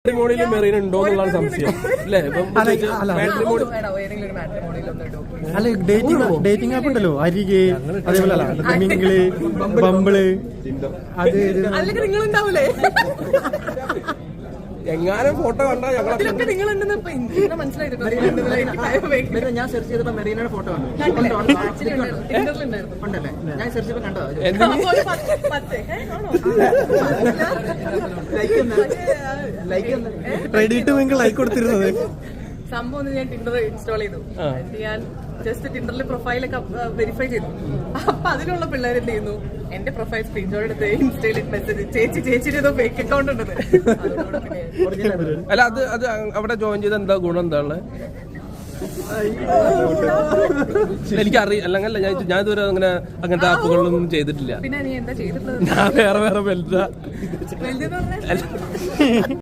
മാട്രിമോണിയിൽ മെറീന ഉണ്ടോ എന്നുള്ളതാണ് സംശയം അല്ലേ? അല്ല ഡേറ്റിംഗ് ആപ്പ് ഉണ്ടല്ലോ, അരികെ, അതേപോലെ മിങ്കിള്, ബമ്പിള്, അത് നിങ്ങളുണ്ടാവൂലേ? എങ്ങാനും ഫോട്ടോ കണ്ടാ നിങ്ങൾ മനസ്സിലായിട്ട് ഞാൻ സെർച്ച് ചെയ്തപ്പോ മെറീനയുടെ ഫോട്ടോ ഉണ്ടല്ലേ? ഞാൻ സെർച്ച് ചെയ്തപ്പോ കണ്ടോ? റെഡി ടു മിങ്കിൾ ലൈക്ക് കൊടുത്തിരുന്നത് സംഭവം ഒന്ന് ഞാൻ ടിൻഡർ ഇൻസ്റ്റാൾ ചെയ്തു. ഞാൻ ജസ്റ്റ് ടിൻഡറിൽ പ്രൊഫൈലൊക്കെ വെരിഫൈ ചെയ്തു. അപ്പൊ അതിലുള്ള പിള്ളേർ എന്ത് ചെയ്യുന്നു, എന്റെ പ്രൊഫൈൽ സ്ക്രീൻഷോട്ട് എടുത്ത് ഇൻസ്റ്റയിൽ മെസ്സേജ്, ചേച്ചിയുടെ ഏതോ ഫേക്ക് അക്കൗണ്ട് ഉണ്ടത്. അല്ല അത് അവിടെ ജോയിൻ ചെയ്ത എന്താ ഗുണം എന്താണ്? എനിക്കറിയാം. അല്ലെങ്കിൽ ഞാൻ ഇതുവരെ അങ്ങനത്തെ ആപ്പുകളൊന്നും ചെയ്തിട്ടില്ല. പിന്നെ നീ എന്താ ചെയ്തിട്ടുള്ളത്? ഞാൻ വേറെ വലുതാ